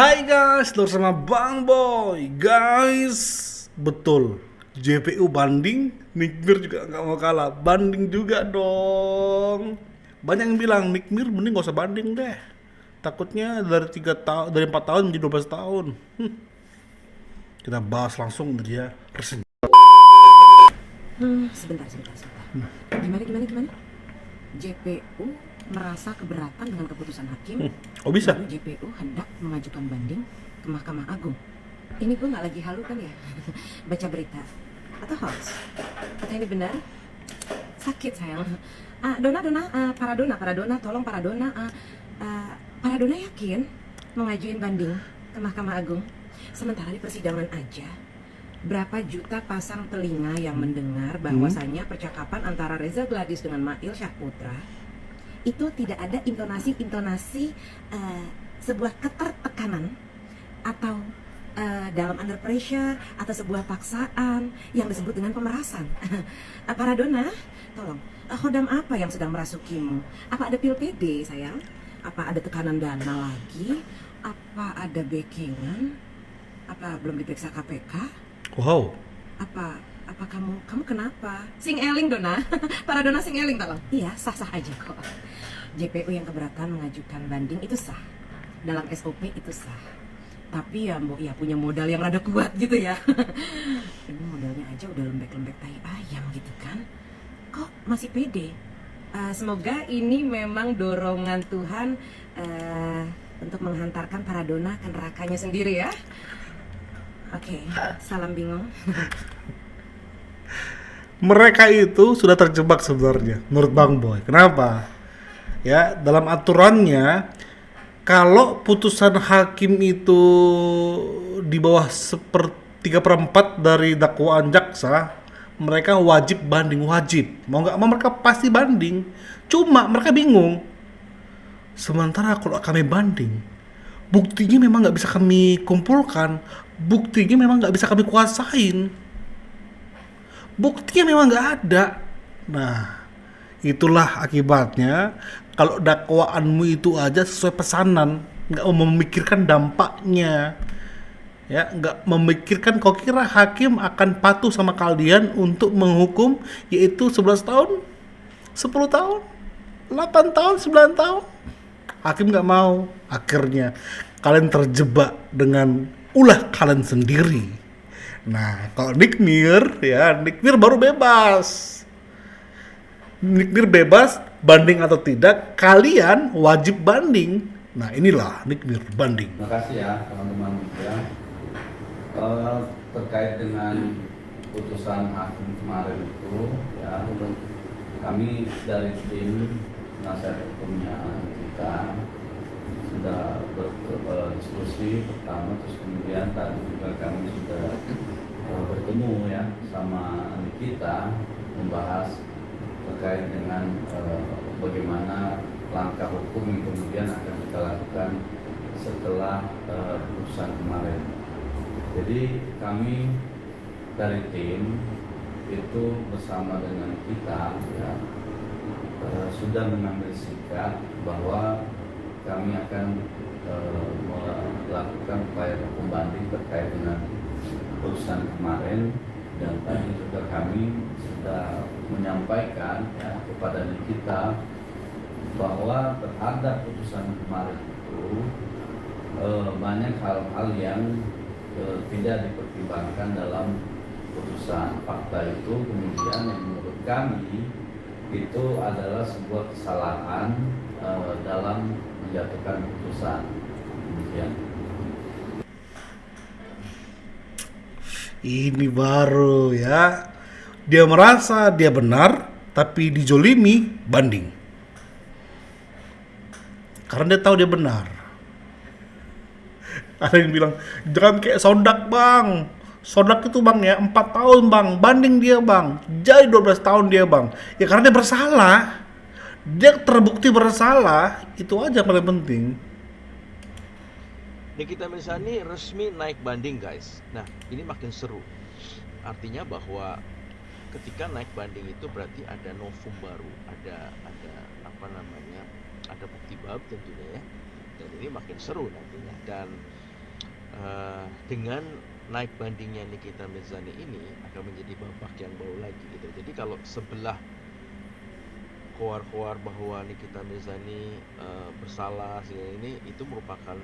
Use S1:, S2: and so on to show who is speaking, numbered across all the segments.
S1: Hai guys, bersama Bang Boy. Guys, betul, JPU banding, Nikmir juga nggak mau kalah. Banding juga dong. Banyak yang bilang Nikmir mending gak usah banding deh. Takutnya dari 3 tahun, dari 4 tahun menjadi 12 tahun. Kita bahas langsung dia resmi.
S2: Sebentar. Gimana? JPU merasa keberatan dengan keputusan hakim.
S1: Oh bisa?
S2: Lalu JPU hendak mengajukan banding ke Mahkamah Agung. Ini gue nggak lagi halu kan ya? Baca berita atau hoax? Atau ini benar? Sakit sayang. Paradona, tolong Paradona. Paradona yakin mau ngajuin banding ke Mahkamah Agung. Sementara di persidangan aja berapa juta pasang telinga yang mendengar bahwasannya percakapan antara Reza Gladys dengan Mail Syahputra itu tidak ada intonasi sebuah ketertekanan atau dalam under pressure atau sebuah paksaan yang disebut dengan pemerasan. Paradona, tolong, khodam apa yang sedang merasukimu? Apa ada pil PD sayang? Apa ada tekanan dana lagi? Apa ada backingan? Apa belum diperiksa KPK?
S1: Wow.
S2: Apa kamu kenapa? Sing eling Dona. Paradona sing eling tolong. Iya, sah-sah aja kok. JPU yang keberatan mengajukan banding itu sah. Dalam SOP itu sah. Tapi ya Mbok ya punya modal yang rada kuat gitu ya. Ini modalnya aja udah lembek-lembek tai ayam gitu kan. Kok masih pede? Semoga ini memang dorongan Tuhan untuk menghantarkan Paradona ke nerakanya sendiri ya. Oke, salam bingung.
S1: Mereka itu sudah terjebak sebenarnya menurut Bang Boy. Kenapa? Ya, dalam aturannya kalau putusan hakim itu di bawah 3/4 dari dakwaan jaksa, mereka wajib banding, wajib. Mau nggak mau mereka pasti banding. Cuma mereka bingung. Sementara kalau kami banding, buktinya memang nggak bisa kami kumpulkan, buktinya memang nggak bisa kami kuasain, buktinya memang nggak ada. Nah, itulah akibatnya kalau dakwaanmu itu aja sesuai pesanan, nggak memikirkan dampaknya, ya, nggak memikirkan kok kira hakim akan patuh sama kalian untuk menghukum yaitu 11 tahun, 10 tahun, 8 tahun, 9 tahun. Hakim nggak mau. Akhirnya kalian terjebak dengan ulah kalian sendiri. Nah, kalau Nikmir baru bebas. Nikmir bebas, banding atau tidak, kalian wajib banding. Nah, inilah Nikmir banding.
S3: Terima kasih ya teman-teman ya. Terkait dengan putusan hakim kemarin itu ya, kami dari tim penasihat hukumnya kita sudah berdiskusi pertama, terus kemudian tadi juga kami sudah bertemu ya sama Nikita membahas terkait dengan bagaimana langkah hukum yang kemudian akan kita lakukan setelah putusan kemarin. Jadi kami dari tim itu bersama dengan kita ya, sudah mengambil sikap bahwa kami akan melakukan upaya hukum banding terkait dengan putusan kemarin, dan tadi juga kami sudah menyampaikan ya, kepada kita bahwa terhadap putusan kemarin itu banyak hal-hal yang tidak dipertimbangkan dalam putusan. Fakta itu kemudian yang menurut kami itu adalah sebuah kesalahan dalam menjatuhkan putusan. Demikian.
S1: Ini baru ya. Dia merasa dia benar, tapi dijolimi, banding. Karena dia tahu dia benar. Ada yang bilang, jangan kayak Sodak bang. Sodak itu bang ya, 4 tahun bang, banding dia bang. Jadi 12 tahun dia bang. Ya karena dia bersalah. Dia terbukti bersalah, itu aja yang paling penting.
S4: Nikita Mirzani resmi naik banding guys. Nah ini makin seru. Artinya bahwa ketika naik banding itu berarti ada novum baru, ada ada bukti baru tentunya ya. Dan ini makin seru nantinya. Dan dengan naik bandingnya Nikita Mirzani ini akan menjadi babak yang baru lagi gitu. Jadi kalau sebelah koar-koar bahwa Nikita Mirzani bersalah ini itu merupakan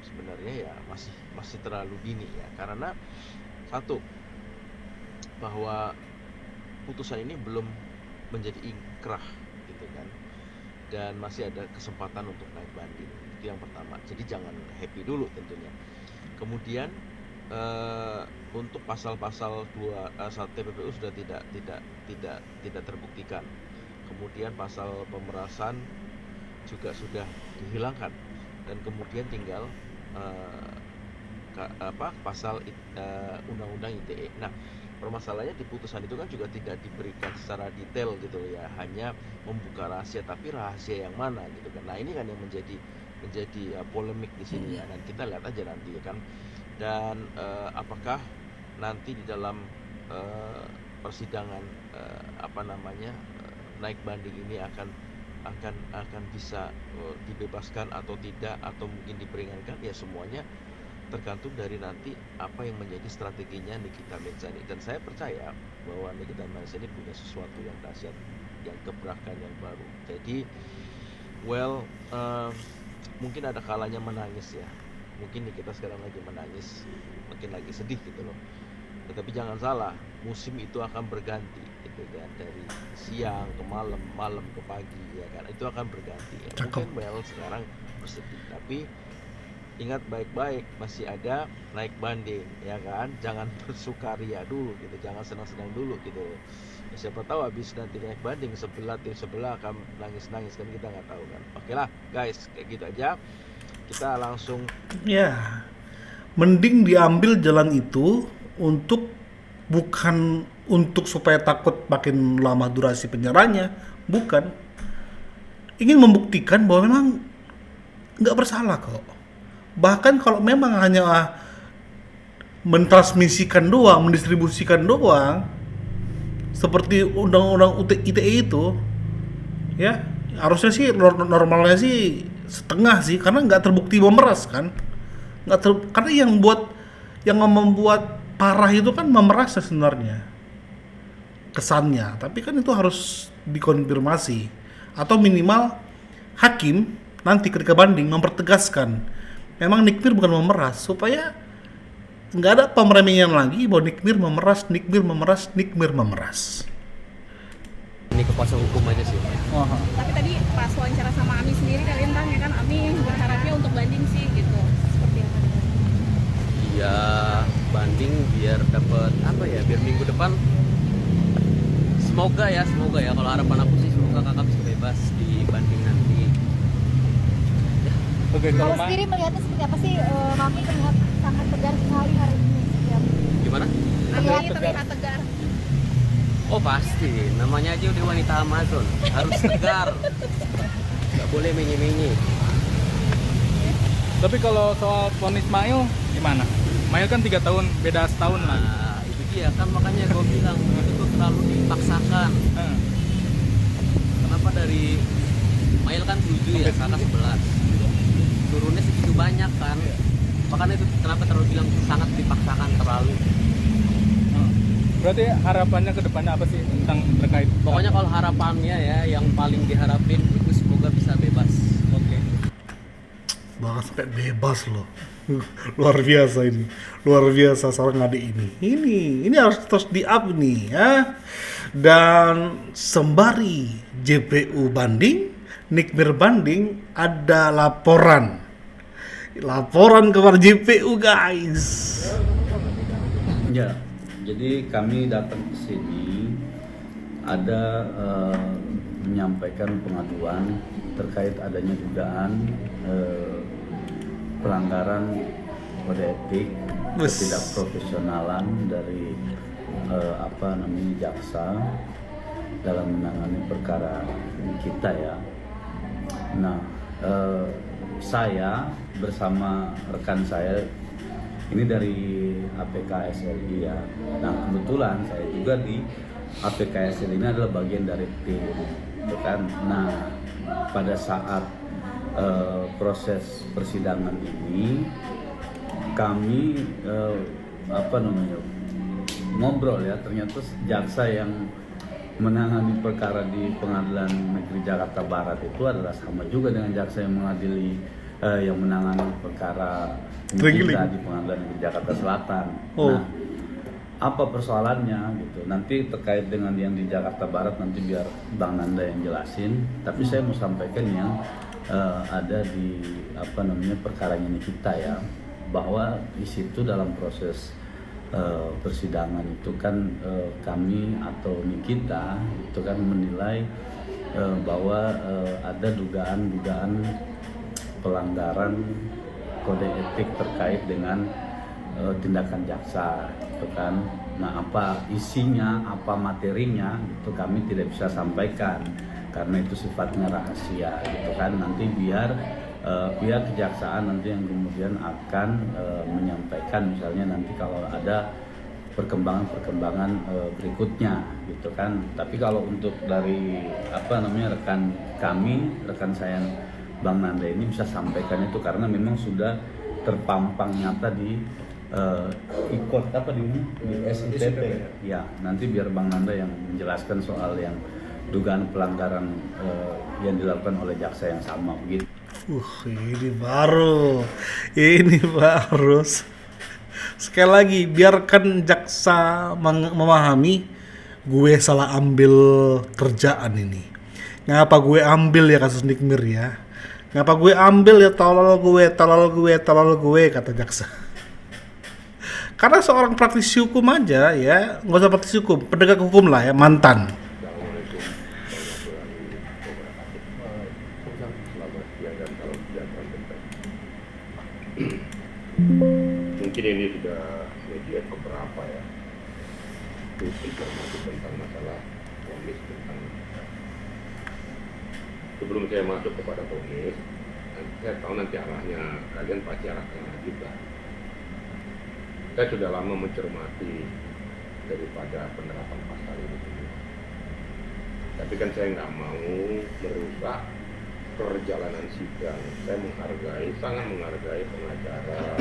S4: sebenarnya ya masih terlalu dini ya, karena satu, bahwa putusan ini belum menjadi inkrah gitu kan, dan masih ada kesempatan untuk naik banding. Itu yang pertama, jadi jangan happy dulu tentunya. Kemudian untuk pasal-pasal 1 TPPU sudah tidak terbuktikan. Kemudian pasal pemerasan juga sudah dihilangkan, dan kemudian tinggal pasal undang-undang ITE. Nah, permasalahannya di putusan itu kan juga tidak diberikan secara detail gitu ya, hanya membuka rahasia, tapi rahasia yang mana gitu kan. Nah, ini kan yang menjadi polemik di sini ya, dan kita lihat aja nanti ya kan. Dan apakah nanti di dalam persidangan naik banding ini akan bisa dibebaskan atau tidak, atau mungkin diperingankan, ya semuanya tergantung dari nanti apa yang menjadi strateginya Nikita Mirzani. Dan saya percaya bahwa Nikita Mirzani punya sesuatu yang dahsyat, yang gebrakan yang baru. Jadi mungkin ada kalanya menangis ya, mungkin Nikita sekarang lagi menangis, makin lagi sedih gitu loh. Tetapi jangan salah, musim itu akan berganti gitu kan, dari siang ke malam, malam ke pagi ya kan, itu akan berganti ya. Mungkin sekarang bersedih, tapi ingat baik-baik, masih ada naik banding ya kan, jangan bersukaria dulu gitu, jangan senang-senang dulu gitu. Ya, siapa tahu habis nanti naik banding tim sebelah akan nangis-nangis kan, kita nggak tahu kan. Oke lah guys, kayak gitu aja, kita langsung
S1: Ya, mending diambil jalan itu bukan untuk supaya takut makin lama durasi penjaranya, bukan, ingin membuktikan bahwa memang nggak bersalah kok. Bahkan kalau memang hanya mentransmisikan doang, mendistribusikan doang, seperti undang-undang ITE itu, ya harusnya sih normalnya sih setengah sih, karena nggak terbukti memeras kan, karena yang membuat parah itu kan memerasnya sebenarnya kesannya, tapi kan itu harus dikonfirmasi, atau minimal hakim nanti ketika banding mempertegaskan memang Nikmir bukan memeras, supaya nggak ada pemremehnya lagi bahwa Nikmir memeras.
S5: Ini ke kuasa hukum aja sih.
S6: Tapi tadi pas wawancara sama Ami sendiri kalian tanya kan, Ami berharapnya untuk banding sih gitu. Seperti apa?
S5: Iya, banding biar dapat biar minggu depan. Semoga ya kalau harapan aku sih semoga kakak bisa bebas di banding nanti. Ya.
S7: Oke,
S8: kalau sendiri melihatnya seperti apa sih? Mami terlihat sangat tegar sekali hari ini.
S5: Gimana?
S6: Ami terlihat tegar.
S5: Oh pasti, namanya aja udah wanita Amazon, harus tegar, nggak boleh menye-menye.
S7: Tapi kalau soal vonis Mail gimana? Mail kan 3 tahun, beda setahun lah.
S5: Nah itu dia kan, makanya gue bilang itu tuh terlalu dipaksakan. Kenapa dari Mail kan 7 ya, kakak 11, turunnya segitu banyak kan? Makanya itu kenapa terlalu bilang sangat dipaksakan terlalu.
S7: Berarti harapannya ke depannya apa sih tentang terkait?
S5: Pokoknya kalau harapannya ya, yang paling diharapin itu semoga bisa bebas.
S7: Oke.
S1: Bahkan sampai bebas loh. Luar biasa ini. Luar biasa seorang adik ini. Ini harus terus di-up nih ya. Dan sembari JPU banding, Nikmir banding, ada laporan kepada JPU guys.
S3: Ya. Jadi kami datang ke sini ada menyampaikan pengaduan terkait adanya dugaan pelanggaran kode etik, ketidakprofesionalan dari jaksa dalam menangani perkara kita ya. Nah, saya bersama rekan saya ini dari APK SLI ya. Nah kebetulan saya juga di APK SLI ini adalah bagian dari tim, kan? Nah pada saat proses persidangan ini kami ngobrol ya, ternyata jaksa yang menangani perkara di Pengadilan Negeri Jakarta Barat itu adalah sama juga dengan jaksa yang mengadili yang menangani perkara kita di Pengadilan Negeri Jakarta Selatan.
S1: Oh.
S3: Nah, apa persoalannya gitu? Nanti terkait dengan yang di Jakarta Barat nanti biar Bang Nanda yang jelasin. Tapi saya mau sampaikan yang ada di perkara ini kita ya, bahwa di situ dalam proses persidangan itu kan kami atau Nikita itu kan menilai bahwa ada dugaan pelanggaran kode etik terkait dengan tindakan jaksa gitu kan. Nah, apa isinya, apa materinya itu kami tidak bisa sampaikan karena itu sifatnya rahasia gitu kan. Nanti biar pihak kejaksaan nanti yang kemudian akan menyampaikan, misalnya nanti kalau ada perkembangan berikutnya gitu kan. Tapi kalau untuk dari rekan saya Bang Nanda ini bisa sampaikan itu karena memang sudah terpampang nyata di ikut di SITP ya. Nanti biar Bang Nanda yang menjelaskan soal yang dugaan pelanggaran yang dilakukan oleh jaksa yang sama begitu.
S1: Ini baru. Sekali lagi, biarkan jaksa memahami gue salah ambil kerjaan ini. Ngapa gue ambil ya kasus Nikmir ya? Ngapa gue ambil ya tolol gue kata jaksa. Karena seorang praktisi hukum aja ya, nggak usah praktisi hukum, penegak hukum lah ya, mantan.
S9: Mungkin ini sudah media beberapa ya informasi tentang masalah vonis tentang. Sebelum saya masuk kepada vonis, saya tahu nanti arahnya kalian pasti arahkan juga. Saya sudah lama mencermati daripada penerapan pasal ini semua. Tapi kan saya nggak mau merusak perjalanan sidang. Saya sangat menghargai pengacara,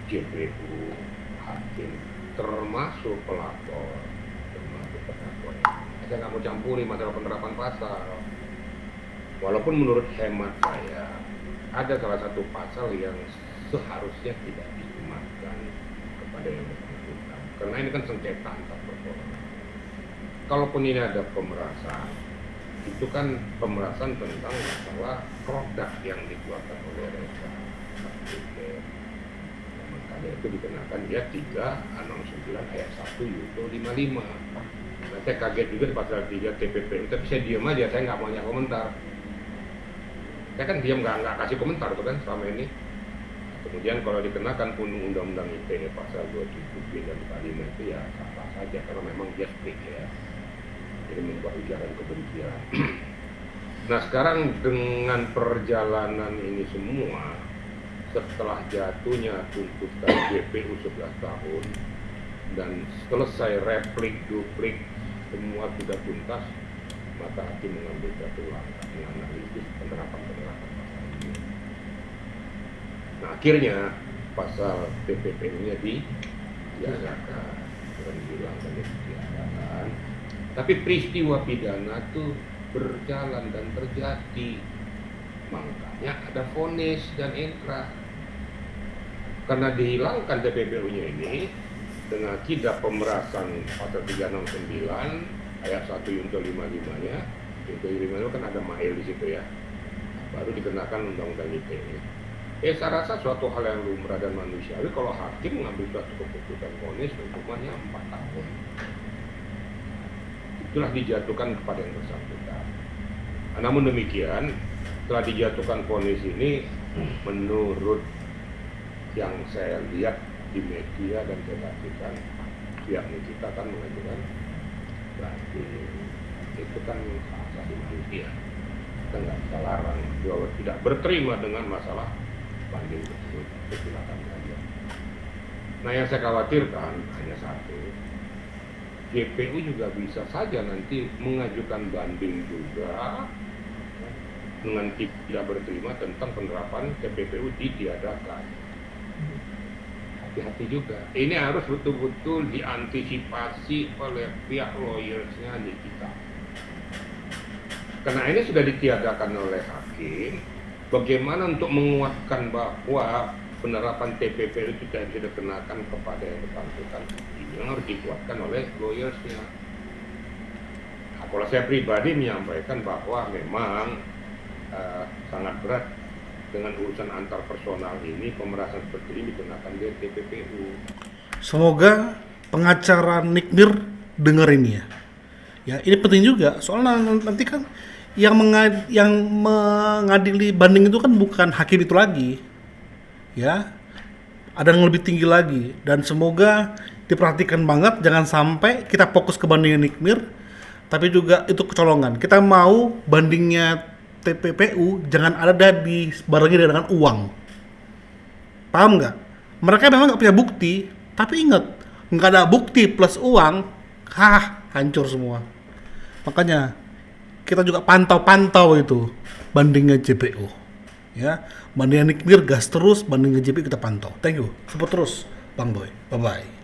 S9: JPU, hakim, termasuk pelapor, termasuk terdakwa. Saya nggak mau campuri masalah penerapan pasal. Walaupun menurut hemat saya ada salah satu pasal yang seharusnya tidak disematkan kepada yang bersangkutan, karena ini kan sengketa antar persoalan. Kalaupun ini ada pemerasan, itu kan pemerasan tentang masalah produk yang dikeluarkan oleh Reza. Makanya itu dikenakan dia 369 ayat 1 Yuto 55. Nah, saya kaget juga di pasal 3 TPPU, tapi saya diam aja, saya nggak banyak komentar. Saya kan diam, nggak kasih komentar tuh kan selama ini. Kemudian kalau dikenakan pun undang-undang ITE pasal 27B dan 45 itu ya sah saja karena memang dia strict ya. Jadi membuat ujaran kebencian. Nah sekarang dengan perjalanan ini semua, setelah jatuhnya tuntutan JPU 11 tahun dan selesai replik, duplik, semua sudah tuntas, maka hakim mengambil satu langkah menganalisis penerapan pasal ini. Nah akhirnya pasal TPPU-nya ditiadakan, bukan dihilangkan, ditiadakan. Tapi peristiwa pidana itu berjalan dan terjadi, makanya ada vonis dan inkrah. Karena dihilangkan TPPU-nya ini dengan akibat pemerasan pasal 369 ayat 1 Yunto 55-nya, Yunto 55 kan ada mail di situ ya, baru dikenakan undang-undang ITE. Saya rasa suatu hal yang lumrah dan manusiawi kalau hakim mengambil suatu keputusan vonis hukumannya 4 tahun. Itulah dijatuhkan kepada yang bersangkutan. Namun demikian, setelah dijatuhkan vonis ini, menurut yang saya lihat di media dan saya saksikan, pihak kita kan mengajukan banding. Itu kan hak asasi manusia. Kita nggak bisa larang. Kalau tidak berterima dengan masalah banding tersebut, silakan saja. Nah yang saya khawatirkan hanya satu. JPU juga bisa saja nanti mengajukan banding juga dengan tidak berterima tentang penerapan TPPU ditiadakan. hati-hati juga. Ini harus betul-betul diantisipasi oleh pihak lawyersnya di kita. Karena ini sudah ditiadakan oleh hakim, bagaimana untuk menguatkan bahwa penerapan TPPU itu tidak bisa dikenakan kepada yang bersangkutan, ini yang harus dikuatkan oleh lawyersnya. Nah, kalau saya pribadi menyampaikan bahwa memang sangat berat dengan urusan antar personal ini, pemerasan seperti ini dikenakan di TPPU.
S1: Semoga pengacara Nikmir denger ini ya. Ya, ini penting juga soalnya nanti kan yang mengadili banding itu kan bukan hakim itu lagi. Ya. Ada yang lebih tinggi lagi dan semoga diperhatikan banget jangan sampai kita fokus ke bandingnya Nikmir tapi juga itu kecolongan. Kita mau bandingnya TPPU jangan ada dibarengi dengan uang. Paham nggak? Mereka memang nggak punya bukti, tapi ingat nggak ada bukti plus uang, hancur semua. Makanya kita juga pantau itu bandingnya JPU, ya bandingnya Nikmir gas terus, bandingnya JPU kita pantau. Thank you, support terus Bang Boy, bye bye.